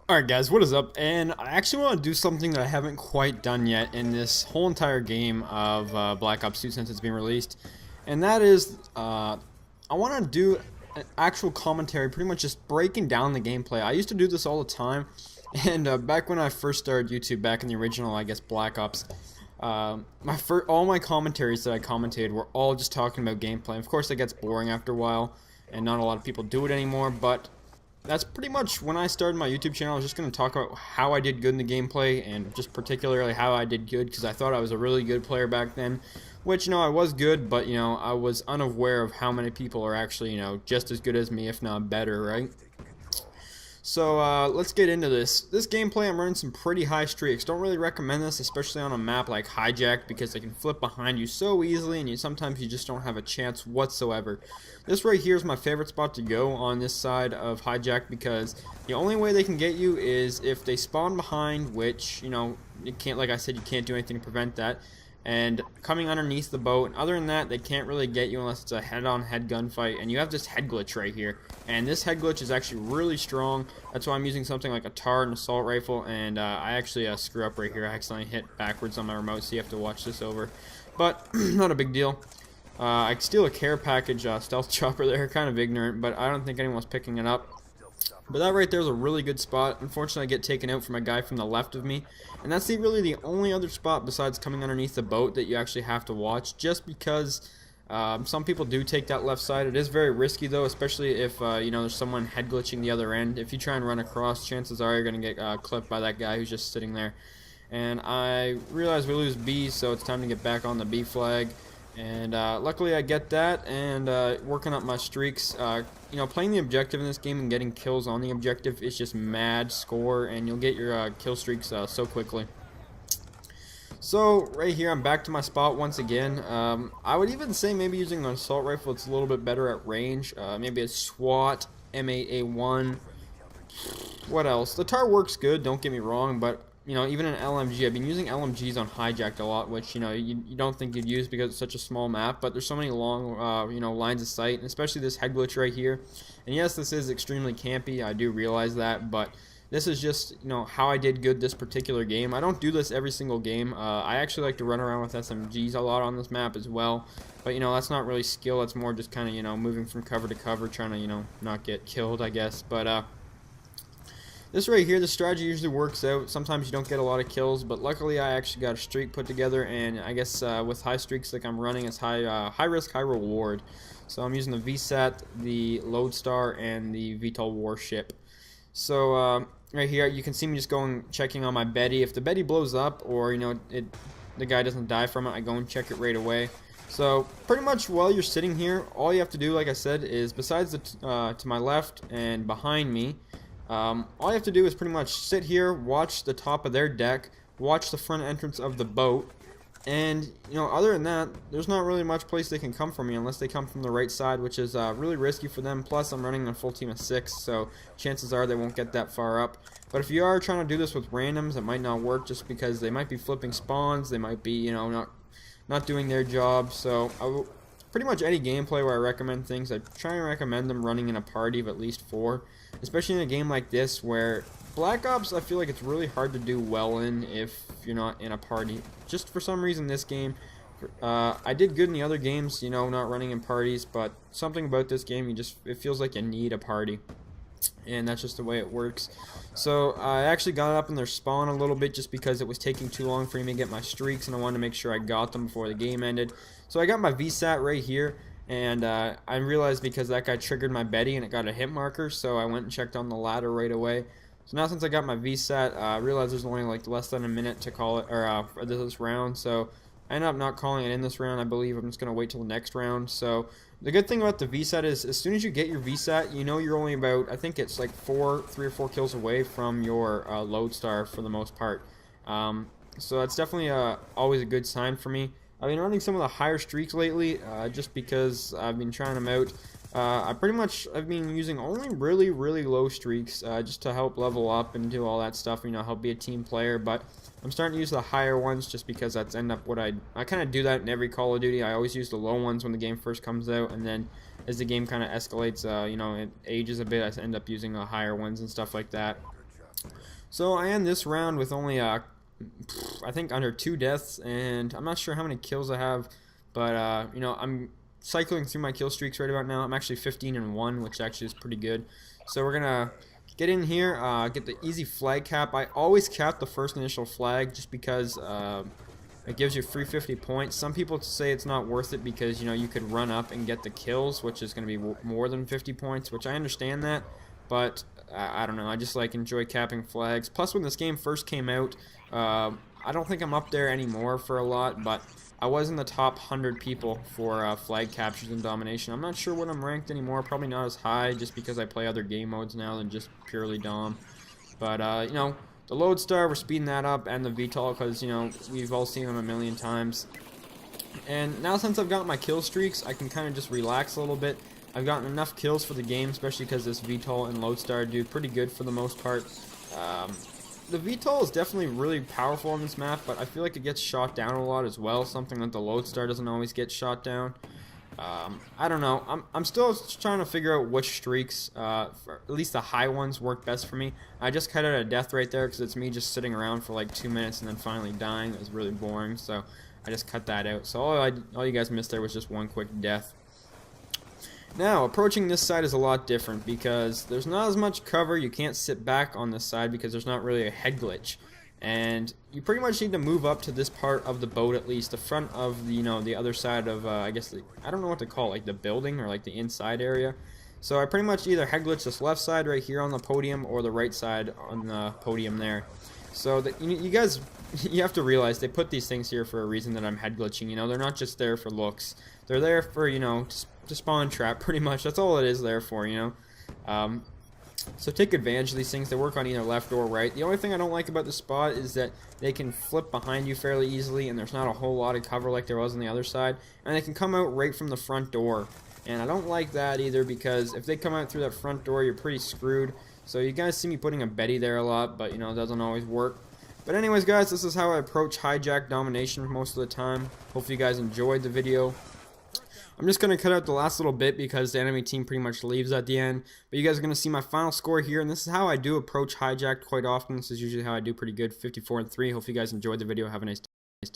Alright guys, what is up? And I actually want to do something that I haven't quite done yet in this whole entire game of Black Ops 2 since it's been released. And that is, I want to do an actual commentary, pretty much just breaking down the gameplay. I used to do this all the time, and back when I first started YouTube, back in the original, I guess, Black Ops, all my commentaries that I commentated were all just talking about gameplay. Of course, it gets boring after a while, and not a lot of people do it anymore, but that's pretty much when I started my YouTube channel. I was just going to talk about how I did good in the gameplay, and just particularly how I did good, because I thought I was a really good player back then, which, I was good, but, I was unaware of how many people are actually, just as good as me, if not better, right? So, let's get into this. This gameplay, I'm running some pretty high streaks. Don't really recommend this, especially on a map like Hijacked, because they can flip behind you so easily, and sometimes you just don't have a chance whatsoever. This right here is my favorite spot to go on this side of Hijacked, because the only way they can get you is if they spawn behind, which, you can't, like I said, you can't do anything to prevent that, and coming underneath the boat. And other than that, they can't really get you unless it's a head-on-head gunfight. And you have this head glitch right here, and this head glitch is actually really strong. That's why I'm using something like a TAR and assault rifle. And I actually screw up right here. I accidentally hit backwards on my remote, so you have to watch this over, but not a big deal. I steal a care package stealth chopper there, kind of ignorant, but I don't think anyone's picking it up. But that right there is a really good spot. Unfortunately, I get taken out from a guy from the left of me. And that's really the only other spot besides coming underneath the boat that you actually have to watch, just because some people do take that left side. It is very risky, though, especially if there's someone head glitching the other end. If you try and run across, chances are you're going to get clipped by that guy who's just sitting there. And I realize we lose B, so it's time to get back on the B flag. And luckily I get that, and working up my streaks. Playing the objective in this game and getting kills on the objective is just mad score, and you'll get your kill streaks so quickly. So right here, I'm back to my spot once again. I would even say maybe using an assault rifle, it's a little bit better at range. Maybe a SWAT, M8A1. What else? The TAR works good, don't get me wrong, but even an LMG, I've been using LMGs on Hijacked a lot, which, you don't think you'd use because it's such a small map, but there's so many long, lines of sight, and especially this head glitch right here. And yes, this is extremely campy, I do realize that, but this is just, how I did good this particular game. I don't do this every single game. I actually like to run around with SMGs a lot on this map as well, but, that's not really skill, that's more just kind of, moving from cover to cover, trying to, not get killed, I guess, but, this right here, the strategy usually works out. Sometimes you don't get a lot of kills, but luckily I actually got a streak put together, and I guess with high streaks like I'm running, it's high risk, high reward. So I'm using the VSAT, the Lodestar, and the VTOL warship. So right here, you can see me just checking on my Betty. If the Betty blows up, or the guy doesn't die from it, I go and check it right away. So pretty much while you're sitting here, all you have to do, like I said, is besides to my left and behind me, all you have to do is pretty much sit here, watch the top of their deck, watch the front entrance of the boat, and, other than that, there's not really much place they can come from me unless they come from the right side, which is really risky for them. Plus, I'm running a full team of 6, so chances are they won't get that far up. But if you are trying to do this with randoms, it might not work just because they might be flipping spawns, they might be, not doing their job. So pretty much any gameplay where I recommend things, I try and recommend them running in a party of at least 4, especially in a game like this where Black Ops, I feel like it's really hard to do well in if you're not in a party. Just for some reason this game, I did good in the other games, not running in parties, but something about this game, it feels like you need a party. And that's just the way it works. So I actually got up in their spawn a little bit just because it was taking too long for me to get my streaks, and I wanted to make sure I got them before the game ended. So I got my VSAT right here, and I realized because that guy triggered my Betty and it got a hit marker, so I went and checked on the ladder right away. So now since I got my VSAT, I realized there's only like less than a minute to call it, or for this round, so I ended up not calling it in this round. I believe I'm just going to wait till the next round. So the good thing about the VSAT is as soon as you get your VSAT, you're only about, I think it's like 3 or 4 kills away from your Lodestar for the most part. So that's definitely always a good sign for me. I've been running some of the higher streaks lately just because I've been trying them out. I've been using only really low streaks just to help level up and do all that stuff, help be a team player, but I'm starting to use the higher ones just because that's end up what I kind of do that in every Call of Duty. I always use the low ones when the game first comes out, and then as the game kind of escalates, it ages a bit, I end up using the higher ones and stuff like that. So I end this round with only I think under 2 deaths, and I'm not sure how many kills I have, but you know, I'm cycling through my kill streaks right about now. I'm actually 15-1, which actually is pretty good. So we're gonna get in here, get the easy flag cap. I always cap the first initial flag just because it gives you free 50 points. Some people say it's not worth it because, you know, you could run up and get the kills, which is going to be more than 50 points, which I understand that, but I don't know. I just like enjoy capping flags. Plus, when this game first came out, I don't think I'm up there anymore for a lot, but I was in the top 100 people for flag captures and domination. I'm not sure what I'm ranked anymore. Probably not as high, just because I play other game modes now than just purely dom. But you know, the Lodestar, we're speeding that up, and the VTOL, because, you know, we've all seen them a million times. And now, since I've got my kill streaks, I can kind of just relax a little bit. I've gotten enough kills for the game, especially because this VTOL and Lodestar do pretty good for the most part. The VTOL is definitely really powerful on this map, but I feel like it gets shot down a lot as well, something that the Lodestar doesn't always get shot down. I don't know. I'm still trying to figure out which streaks, for at least the high ones, work best for me. I just cut out a death right there because it's me just sitting around for like 2 minutes and then finally dying. It was really boring, so I just cut that out. So all you guys missed there was just one quick death. Now, approaching this side is a lot different because there's not as much cover. You can't sit back on this side because there's not really a head glitch. And you pretty much need to move up to this part of the boat, at least the front of the, you know, the other side of I guess I don't know what to call it, like the building or like the inside area. So I pretty much either head glitch this left side right here on the podium or the right side on the podium there. So you guys, you have to realize they put these things here for a reason that I'm head glitching. You know, they're not just there for looks. They're there for, you know, to spawn trap, pretty much. That's all it is there for, you know. So take advantage of these things. They work on either left or right. The only thing I don't like about the spot is that they can flip behind you fairly easily, and there's not a whole lot of cover like there was on the other side. And they can come out right from the front door. And I don't like that either, because if they come out through that front door, you're pretty screwed. So you guys see me putting a Betty there a lot, but, you know, it doesn't always work. But anyways, guys, this is how I approach hijack domination most of the time. Hopefully you guys enjoyed the video. I'm just going to cut out the last little bit because the enemy team pretty much leaves at the end. But you guys are going to see my final score here, and this is how I do approach hijacked quite often. This is usually how I do pretty good, 54-3. Hope you guys enjoyed the video. Have a nice day.